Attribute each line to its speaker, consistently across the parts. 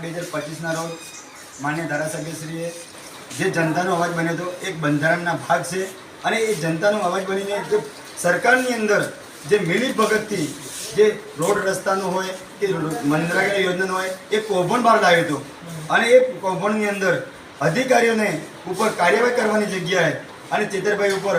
Speaker 1: 8/2025ના રોજ માન્ય ધારાસભ્યશ્રીએ જે જનતાનો અવાજ બન્યો હતો એક બંધારણના ભાગ છે અને એ જનતાનો અવાજ બનીને જે સરકારની અંદર જે મિલીભગતથી જે રોડ રસ્તાનો હોય કે મનરેગા યોજનાનો હોય એ કૌભાંડ બહાર લાવ્યો હતો અને એ કૌભાંડની અંદર અધિકારીઓને ઉપર કાર્યવાહી કરવાની જગ્યાએ અને ચેતરભાઈ ઉપર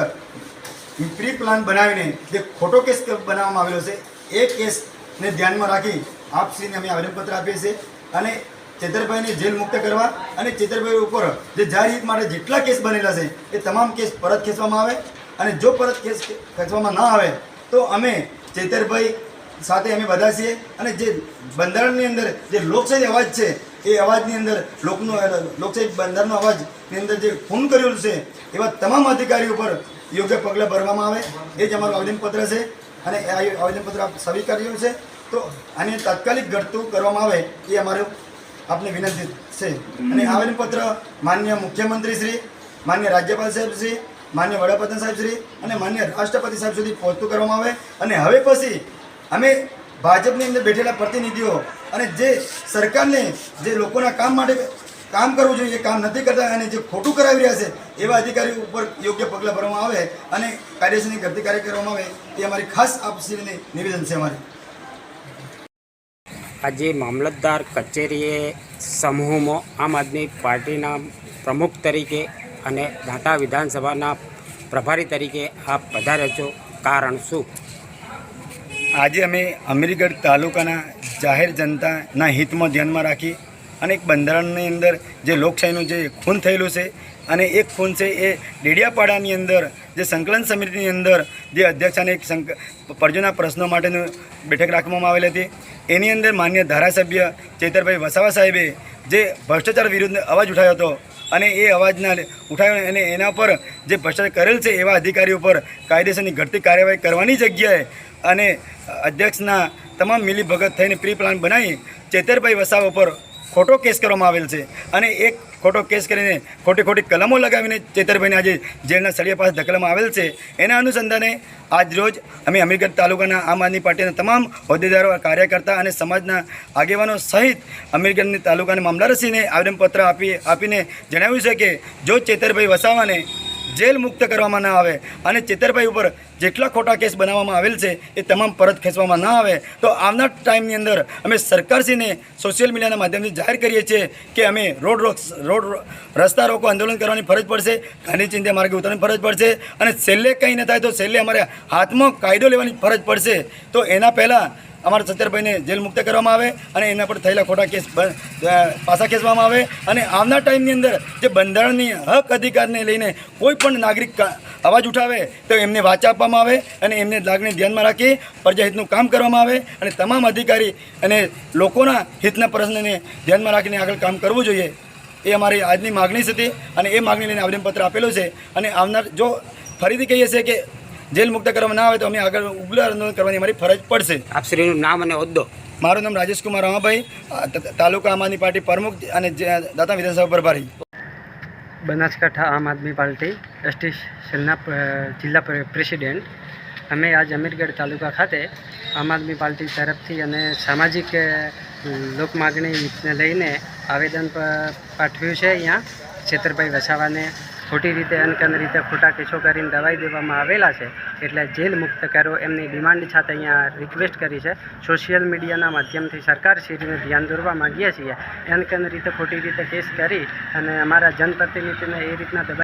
Speaker 1: પ્રી પ્લાન બનાવીને જે ખોટો કેસ બનાવવામાં આવેલો છે એ કેસને ધ્યાનમાં રાખી આપશ્રીને અમે આવેદનપત્ર આપીએ છીએ અને ચેતરભાઈને જેલ મુક્ત કરવા અને ચેતરભાઈ ઉપર જે જાહેર હિત માટે જેટલા કેસ બનેલા છે એ તમામ કેસ પરત ખેંચવામાં આવે અને જો પરત કેસ ખેંચવામાં ના આવે તો અમે ચેતરભાઈ સાથે અમે બધા છીએ અને જે બંધારણની અંદર જે લોકશાહી અવાજ છે એ અવાજની અંદર લોકશાહી બંધારણનો અવાજની અંદર જે ખૂન કરેલું છે એવા તમામ અધિકારીઓ પર યોગ્ય પગલાં ભરવામાં આવે એ જ અમારું આવેદનપત્ર છે અને આ આવેદનપત્ર આપ સ્વીકાર્યું છે તો આને તાત્કાલિક ઘટતું કરવામાં આવે એ અમારું આપને વિનંતી છે અને આવેદનપત્ર માન્ય મુખ્યમંત્રી શ્રી, માન્ય રાજ્યપાલ સાહેબ શ્રી, માન્ય વડાપ્રધાન સાહેબ શ્રી અને માન્ય રાષ્ટ્રપતિ સાહેબ સુધી પહોંચતું કરવામાં આવે અને હવે પછી અમે ભાજપની અંદર બેઠેલા પ્રતિનિધિઓ અને જે સરકારને જે લોકોના કામ માટે કામ કરવું જોઈએ એ કામ નથી કરતા અને જે ખોટું કરાવી રહ્યા છે એવા અધિકારીઓ ઉપર યોગ્ય પગલાં ભરવામાં આવે અને કાયદેસરની ઘટતી કાર્ય કરવામાં આવે એ અમારી ખાસ આપશ્રીને નિવેદન છે અમારી.
Speaker 2: આજે મામલતદાર કચેરીએ સમૂહમાં આમ આદમી પાર્ટીના પ્રમુખ તરીકે અને દાંતા વિધાનસભાના પ્રભારી તરીકે આપ પધાર્યા છો, કારણ શું?
Speaker 1: આજે અમે અમીરગઢ તાલુકાના જાહેર જનતાના હિતમાં ધ્યાનમાં રાખી અને એક બંધારણની અંદર જે લોકશાહીનું જે ખૂન થયેલું છે અને એક ખૂન છે એ ડેડિયાપાડાની અંદર જે સંકલન સમિતિની અંદર જે અધ્યક્ષાને એક પ્રજાના પ્રશ્નો માટેનું બેઠક રાખવામાં આવેલી હતી એની અંદર માન્ય ધારાસભ્ય ચેતરભાઈ વસાવા સાહેબે જે ભ્રષ્ટાચાર વિરુદ્ધ અવાજ ઉઠાવ્યો હતો અને એ અવાજના ઉઠાવ્યો અને એના પર જે ભ્રષ્ટાચાર કરેલ છે એવા અધિકારીઓ પર કાયદેસરની ઘટતી કાર્યવાહી કરવાની જગ્યાએ અને અધ્યક્ષના તમામ મિલીભગત થઈને પ્રી પ્લાન બનાવી ચેતરભાઈ વસાવા પર ખોટો કેસ કરવામાં આવેલ છે અને એક ખોટો કેસ કરીને ખોટી કલમો લગાવીને ચેતરભાઈને આજે જેલના સળિયા પાસે ધકેલવામાં આવેલ છે. એના અનુસંધાને આજરોજ અમે અમીરગઢ તાલુકાના આમ આદમી પાર્ટીના તમામ હોદ્દેદારો, કાર્યકર્તા અને સમાજના આગેવાનો સહિત અમીરગઢની તાલુકાના મામલતદારશ્રીને આવેદનપત્ર આપીને જણાવ્યું છે કે જો ચેતરભાઈ વસાવાને જેલ મુક્ત કરવામાં ના આવે અને ચેતરભાઈ ઉપર જેટલા ખોટા કેસ બનાવવામાં આવેલ છે એ તમામ પરત ખેંચવામાં ના આવે તો આવનાર ટાઈમની અંદર અમે સરકારશ્રીને સોશિયલ મીડિયાના માધ્યમથી જાહેર કરીએ છીએ કે અમે રોડ રસ્તા રોકો આંદોલન કરવાની ફરજ પડશે, ગાંધી ચિંધ્યા માર્ગે ઉતરવાની ફરજ પડશે અને છેલ્લે કંઈ ન થાય તો છેલ્લે અમારે હાથમાં કાયદો લેવાની ફરજ પડશે. તો એના પહેલાં અમારા ચેતરભાઈને જેલ મુક્ત કરવામાં આવે અને એના પર થયેલા ખોટા કેસ પાછા ખેંચવામાં આવે અને આવનાર ટાઈમની અંદર જે બંધારણની હક અધિકારને લઈને કોઈ પણ નાગરિક અવાજ ઉઠાવે તો એમને વાચા આપવામાં આવે અને એમને લાગણી ધ્યાનમાં રાખી પ્રજાહિતનું કામ કરવામાં આવે અને તમામ અધિકારી અને લોકોના હિતના પ્રશ્નને ધ્યાનમાં રાખીને આગળ કામ કરવું જોઈએ એ અમારી આજની માગણી હતી અને એ માગણી લઈને આવેદનપત્ર આપેલું છે. અને આવનાર જો ફરીથી કહીએ છીએ કે જેલ મુક્ત કરવામાં ના આવે તો અમે આગળ ઉગ્ર આંદોલન કરવાની અમારી ફરજ પડશે.
Speaker 2: આપશ્રીનું નામ અને હોદ્દો?
Speaker 1: મારું નામ રાજેશ કુમાર રામાભાઈ, તાલુકા આમ આદમી પાર્ટી પ્રમુખ અને દાંતા વિધાનસભા પ્રભારી.
Speaker 3: બનાસકાંઠા આમ આદમી પાર્ટી એસટી સેલના જિલ્લા પ્રેસિડેન્ટ. અમે આજ અમીરગઢ તાલુકા ખાતે આમ આદમી પાર્ટી તરફથી અને સામાજિક લોક માગણીને લઈને આવેદન પાઠવ્યું છે. અહીંયા ચેતરભાઈ વસાવાને ખોટી રીતે અનકન રીતે ખોટા કેસો કરીને દબાઈ દેવામાં આવેલા છે એટલે જેલ મુક્ત કરો એમની ડિમાન્ડ સાથે અહીંયા રિક્વેસ્ટ કરી છે. સોશિયલ મીડિયાના માધ્યમથી સરકારશ્રીને ધ્યાન દોરવા માગીએ છીએ. અનકન રીતે ખોટી રીતે કેસ કરી અને અમારા જનપ્રતિનિધિને એ રીતના દબાઈ